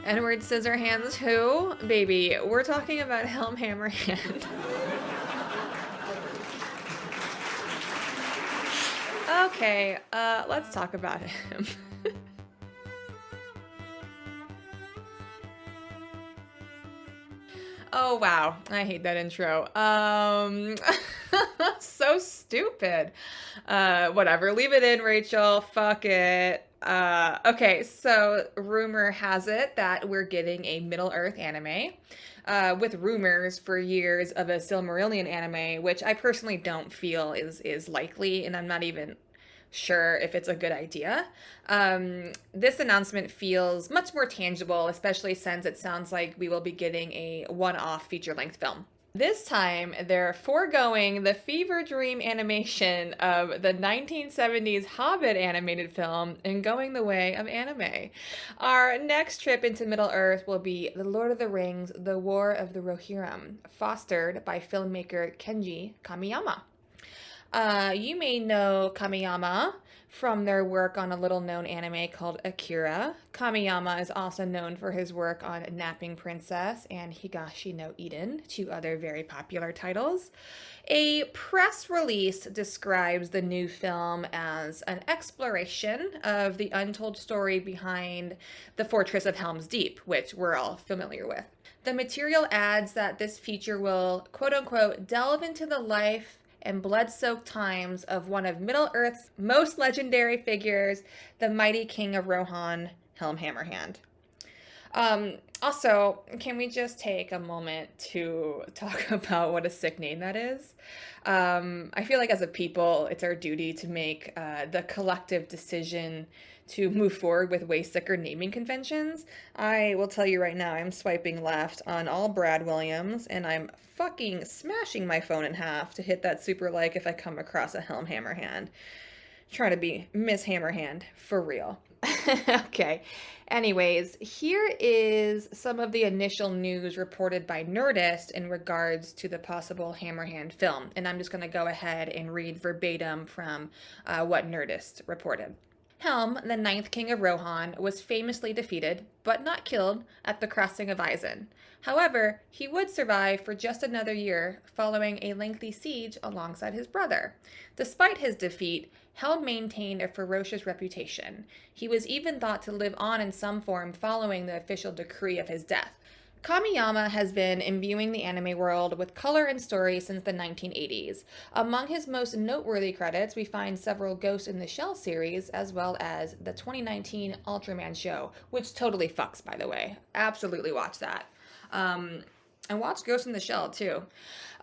Edward Scissorhands who? Baby, we're talking about Helm Hammerhand. Okay, let's talk about him. Oh wow, I hate that intro. So stupid. Whatever, leave it in, Rachel. Fuck it. Okay, so rumor has it that we're getting a Middle-earth anime. With rumors for years of a Silmarillion anime, which I personally don't feel is likely, and I'm not even sure if it's a good idea. This announcement feels much more tangible, especially since it sounds like we will be getting a one-off feature-length film. This time, they're foregoing the fever dream animation of the 1970s Hobbit animated film and going the way of anime. Our next trip into Middle-earth will be The Lord of the Rings, The War of the Rohirrim, fostered by filmmaker Kenji Kamiyama. You may know Kamiyama from their work on a little-known anime called Akira. Kamiyama is also known for his work on Napping Princess and Higashi no Eden, two other very popular titles. A press release describes the new film as an exploration of the untold story behind the Fortress of Helm's Deep, which we're all familiar with. The material adds that this feature will, quote-unquote, delve into the life and blood-soaked times of one of Middle-earth's most legendary figures, the mighty King of Rohan, Helm Hammerhand. Also, can we just take a moment to talk about what a sick name that is? I feel like as a people, it's our duty to make the collective decision to move forward with way sicker naming conventions. I will tell you right now, I'm swiping left on all Brad Williams, and I'm fucking smashing my phone in half to hit that super like if I come across a Helm Hammerhand. Trying to be Miss Hammerhand, for real. Okay. Anyways, here is some of the initial news reported by Nerdist in regards to the possible Hammerhand film. And I'm just going to go ahead and read verbatim from what Nerdist reported. Helm, the ninth king of Rohan, was famously defeated, but not killed, at the crossing of Isen. However, he would survive for just another year, following a lengthy siege alongside his brother. Despite his defeat, Helm maintained a ferocious reputation. He was even thought to live on in some form following the official decree of his death. Kamiyama has been imbuing the anime world with color and story since the 1980s. Among his most noteworthy credits, we find several Ghost in the Shell series, as well as the 2019 Ultraman show, which totally fucks, by the way. Absolutely watch that. And watch Ghost in the Shell, too.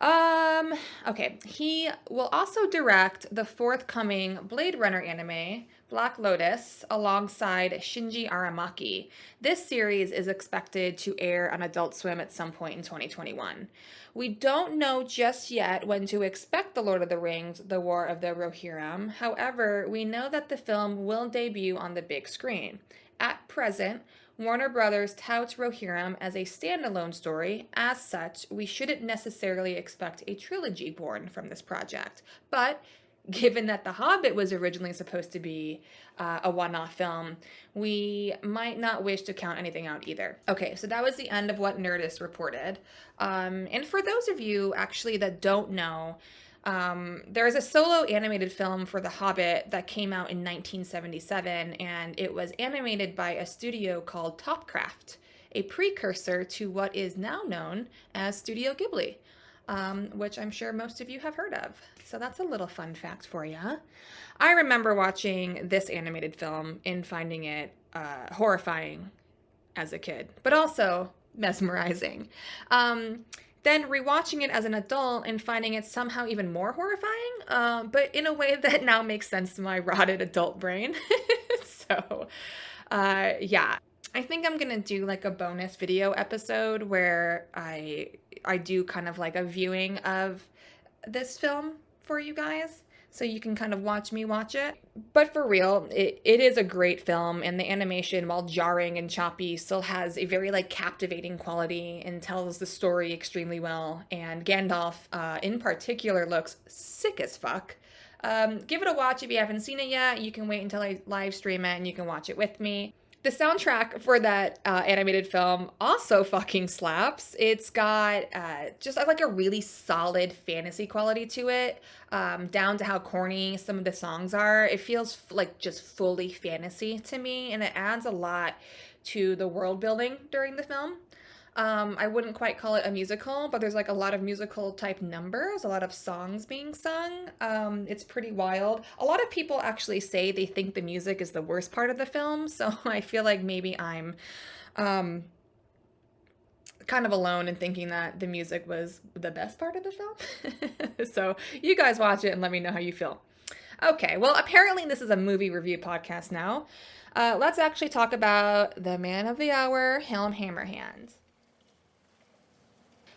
Okay, he will also direct the forthcoming Blade Runner anime, Black Lotus, alongside Shinji Aramaki. This series is expected to air on Adult Swim at some point in 2021. We don't know just yet when to expect The Lord of the Rings, The War of the Rohirrim. However, we know that the film will debut on the big screen. At present, Warner Brothers touts Rohirrim as a standalone story. As such, we shouldn't necessarily expect a trilogy born from this project. But given that The Hobbit was originally supposed to be a one-off film, we might not wish to count anything out either. Okay, so that was the end of what Nerdist reported. And for those of you actually that don't know, there is a solo animated film for The Hobbit that came out in 1977, and it was animated by a studio called Topcraft, a precursor to what is now known as Studio Ghibli, which I'm sure most of you have heard of. So that's a little fun fact for you. I remember watching this animated film and finding it horrifying as a kid, but also mesmerizing. Then rewatching it as an adult and finding it somehow even more horrifying, but in a way that now makes sense to my rotted adult brain. So, yeah. I think I'm gonna do like a bonus video episode where I do kind of like a viewing of this film for you guys, so you can kind of watch me watch it. But for real, it is a great film, and the animation, while jarring and choppy, still has a very like captivating quality and tells the story extremely well. And Gandalf in particular looks sick as fuck. Give it a watch if you haven't seen it yet. You can wait until I live stream it and you can watch it with me. The soundtrack for that animated film also fucking slaps. It's got just like a really solid fantasy quality to it, down to how corny some of the songs are. It feels like just fully fantasy to me, and it adds a lot to the world building during the film. I wouldn't quite call it a musical, but there's like a lot of musical type numbers, a lot of songs being sung. It's pretty wild. A lot of people actually say they think the music is the worst part of the film, so I feel like maybe I'm um, kind of alone in thinking that the music was the best part of the film. So you guys watch it and let me know how you feel. Okay, well, apparently this is a movie review podcast now. Let's actually talk about the man of the hour, Helm Hammerhand.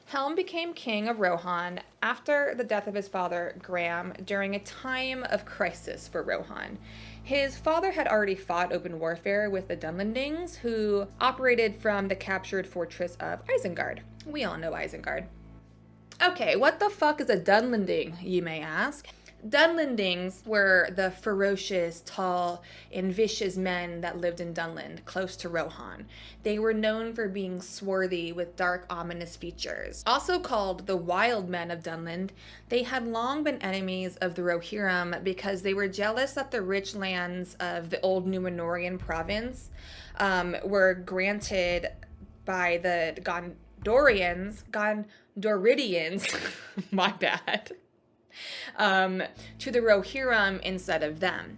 Helm became King of Rohan after the death of his father, Graham, during a time of crisis for Rohan. His father had already fought open warfare with the Dunlandings, who operated from the captured fortress of Isengard. We all know Isengard. Okay, what the fuck is a Dunlanding, you may ask? Dunlandings were the ferocious, tall, and vicious men that lived in Dunland, close to Rohan. They were known for being swarthy with dark, ominous features. Also called the Wild Men of Dunland, they had long been enemies of the Rohirrim because they were jealous that the rich lands of the old Númenórean province were granted by the Gondorians, my bad, to the Rohirrim instead of them.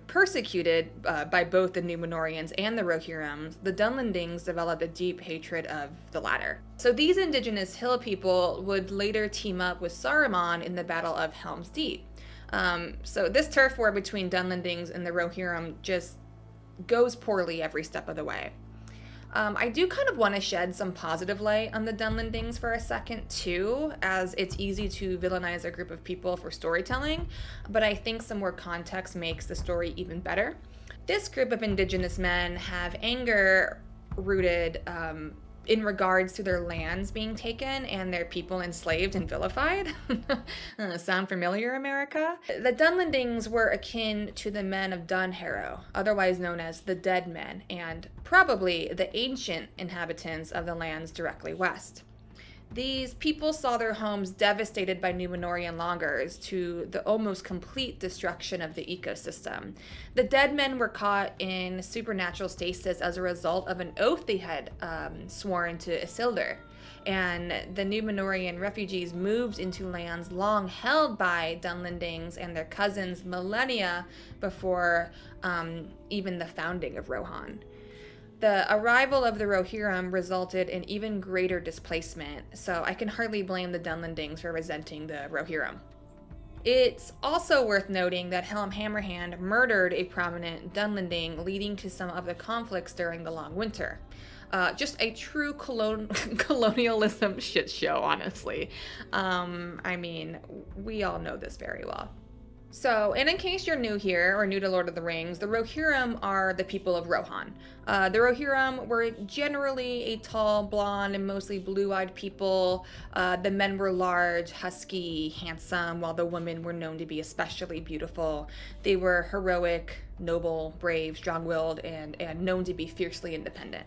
Persecuted by both the Númenóreans and the Rohirrims, the Dunlandings developed a deep hatred of the latter. So these indigenous hill people would later team up with Saruman in the Battle of Helm's Deep. So this turf war between Dunlandings and the Rohirrim just goes poorly every step of the way. I do kind of want to shed some positive light on the Dunlandings for a second too, as it's easy to villainize a group of people for storytelling, but I think some more context makes the story even better. This group of indigenous men have anger rooted in regards to their lands being taken and their people enslaved and vilified. Sound familiar, America? The Dunlandings were akin to the men of Dunharrow, otherwise known as the Dead Men, and probably the ancient inhabitants of the lands directly west. These people saw their homes devastated by Númenórean longers to the almost complete destruction of the ecosystem. The dead men were caught in supernatural stasis as a result of an oath they had sworn to Isildur. And the Númenórean refugees moved into lands long held by Dunlandings and their cousins millennia before even the founding of Rohan. The arrival of the Rohirrim resulted in even greater displacement, so I can hardly blame the Dunlandings for resenting the Rohirrim. It's also worth noting that Helm Hammerhand murdered a prominent Dunlanding, leading to some of the conflicts during the Long Winter. Just a true colonialism shit show, honestly. I mean, we all know this very well. So, and in case you're new here or new to Lord of the Rings, the Rohirrim are the people of Rohan. The Rohirrim were generally a tall, blonde, and mostly blue-eyed people. The men were large, husky, handsome, while the women were known to be especially beautiful. They were heroic, noble, brave, strong-willed, and known to be fiercely independent.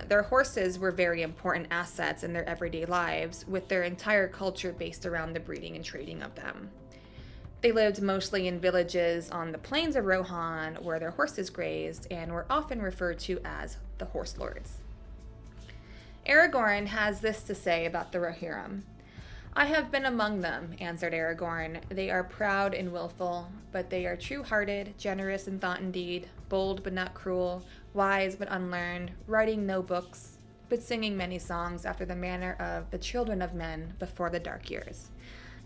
Their horses were very important assets in their everyday lives, with their entire culture based around the breeding and trading of them. They lived mostly in villages on the plains of Rohan where their horses grazed and were often referred to as the horse lords. Aragorn has this to say about the Rohirrim. "I have been among them," answered Aragorn. "They are proud and willful, but they are true-hearted, generous in thought and deed, bold but not cruel, wise but unlearned, writing no books, but singing many songs after the manner of the children of men before the dark years."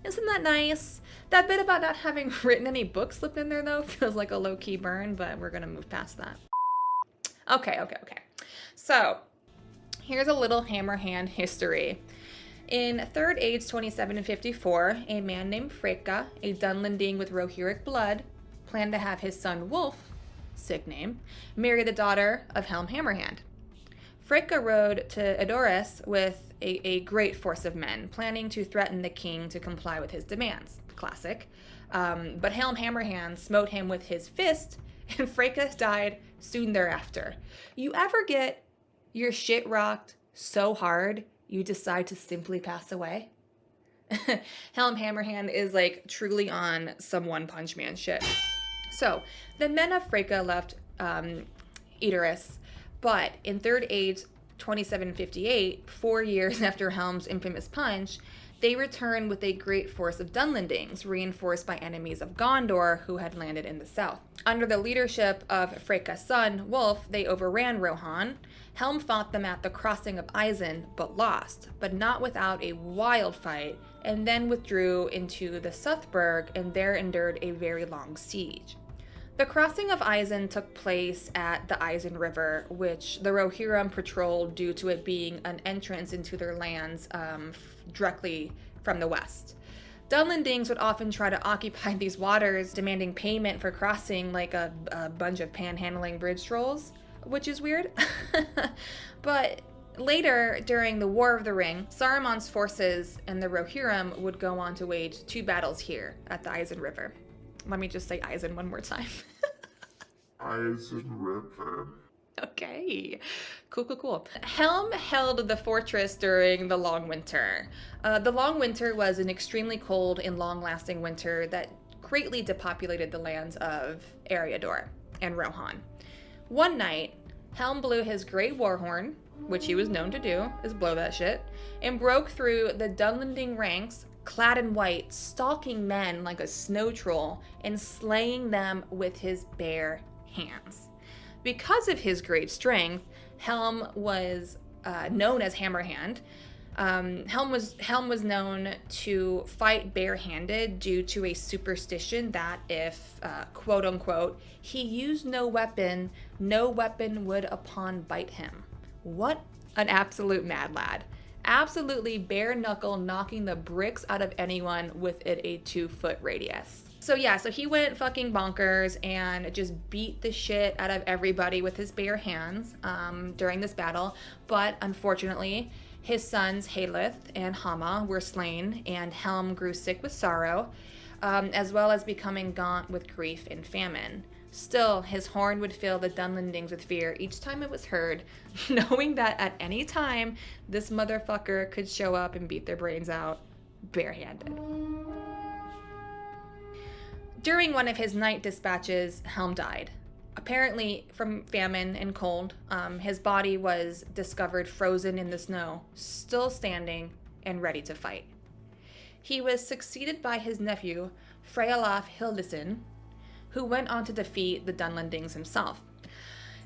Isn't that nice? That bit about not having written any books slipped in there, though, feels like a low-key burn, but we're going to move past that. Okay. So, here's a little Hammerhand history. In Third Age 27 and 54, a man named Freka, a Dunlanding with Rohirric blood, planned to have his son Wolf, sick name, marry the daughter of Helm Hammerhand. Freka rode to Edoras with a great force of men, planning to threaten the king to comply with his demands. Classic. But Helm Hammerhand smote him with his fist and Freyka died soon thereafter. You ever get your shit rocked so hard you decide to simply pass away? Helm Hammerhand is like truly on some One Punch Man shit. So, the men of Freyka left Edoras, but in Third Age 2758, 4 years after Helm's infamous punch, they returned with a great force of Dunlandings, reinforced by enemies of Gondor who had landed in the south. Under the leadership of Freyka's son, Wolf, they overran Rohan. Helm fought them at the crossing of Isen, but lost, but not without a wild fight, and then withdrew into the Southburg and there endured a very long siege. The crossing of Isen took place at the Isen River, which the Rohirrim patrolled due to it being an entrance into their lands directly from the west. Dunlandings would often try to occupy these waters, demanding payment for crossing like a bunch of panhandling bridge trolls, which is weird. But later, during the War of the Ring, Saruman's forces and the Rohirrim would go on to wage 2 battles here at the Isen River. Let me just say Isen one more time. Isen River. Okay. Cool. Helm held the fortress during the Long Winter. The Long Winter was an extremely cold and long-lasting winter that greatly depopulated the lands of Eriador and Rohan. One night, Helm blew his great war horn, which he was known to do, is blow that shit, and broke through the Dunlanding ranks, clad in white, stalking men like a snow troll and slaying them with his bare hands. Because of his great strength, Helm was known as Hammerhand. Helm was known to fight barehanded due to a superstition that if, quote unquote, he used no weapon would upon bite him. What an absolute mad lad. Absolutely bare knuckle knocking the bricks out of anyone within a 2-foot radius. So he went fucking bonkers and just beat the shit out of everybody with his bare hands during this battle. But unfortunately, his sons Haleth and Hama were slain, and Helm grew sick with sorrow, as well as becoming gaunt with grief and famine. Still, his horn would fill the Dunlandings with fear each time it was heard, knowing that at any time, this motherfucker could show up and beat their brains out barehanded. During one of his night dispatches, Helm died. Apparently from famine and cold, his body was discovered frozen in the snow, still standing and ready to fight. He was succeeded by his nephew, Freyolaf Hildison, who went on to defeat the Dunlandings himself.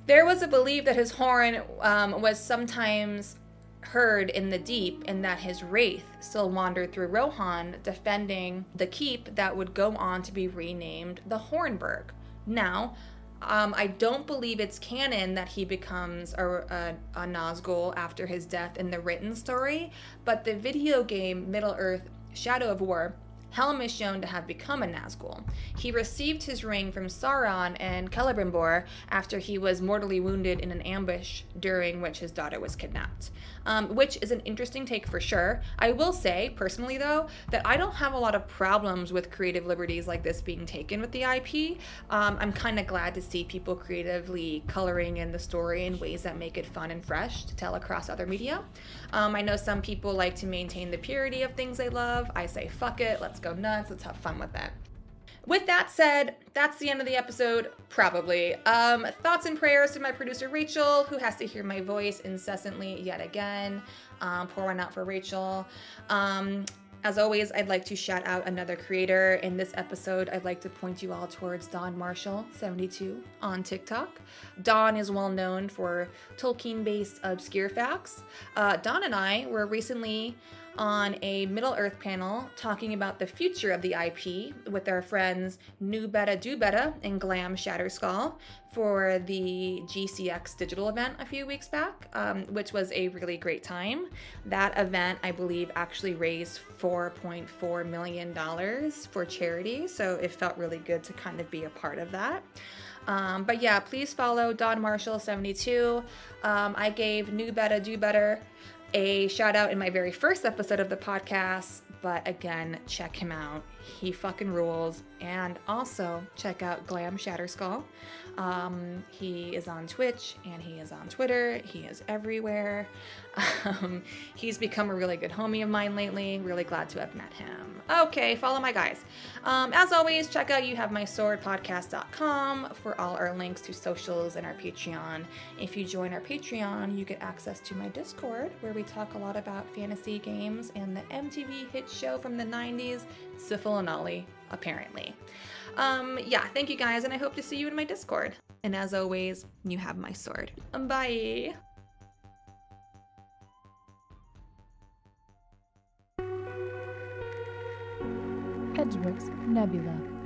There was a belief that his horn was sometimes heard in the deep and that his wraith still wandered through Rohan, defending the keep that would go on to be renamed the Hornburg. Now, I don't believe it's canon that he becomes a Nazgul after his death in the written story, but the video game Middle-earth Shadow of War, Helm is shown to have become a Nazgul. He received his ring from Sauron and Celebrimbor after he was mortally wounded in an ambush during which his daughter was kidnapped, which is an interesting take for sure. I will say, personally though, that I don't have a lot of problems with creative liberties like this being taken with the IP. I'm kind of glad to see people creatively coloring in the story in ways that make it fun and fresh to tell across other media. I know some people like to maintain the purity of things they love. I say fuck it, let's go nuts, let's have fun with that. With that said, that's the end of the episode, probably. Thoughts and prayers to my producer Rachel, who has to hear my voice incessantly yet again. Pour one out for Rachel. As always, I'd like to shout out another creator. In this episode, I'd like to point you all towards Don Marshall 72 on TikTok. Don is well known for Tolkien-based obscure facts. Don and I were recently on a Middle-earth panel talking about the future of the IP with our friends New Betta Do Betta and Glam Shatterskull for the GCX digital event a few weeks back, which was a really great time. That event, I believe, actually raised $4.4 million for charity, so it felt really good to kind of be a part of that. But yeah, please follow Don Marshall 72. I gave New Betta Do Better a shout out in my very first episode of the podcast, but again, check him out. He fucking rules. And also check out Glam Shatterskull. He is on Twitch and he is on Twitter. He is everywhere. He's become a really good homie of mine lately. Really glad to have met him. Okay, follow my guys. As always, check out youhavemyswordpodcast.com for all our links to socials and our Patreon. If you join our Patreon, you get access to my Discord, where we talk a lot about fantasy games and the MTV hit show from the 90s, Syphil and Ollie, apparently. Thank you guys, and I hope to see you in my Discord. And as always, you have my sword. Bye! Edgeworks Nebula.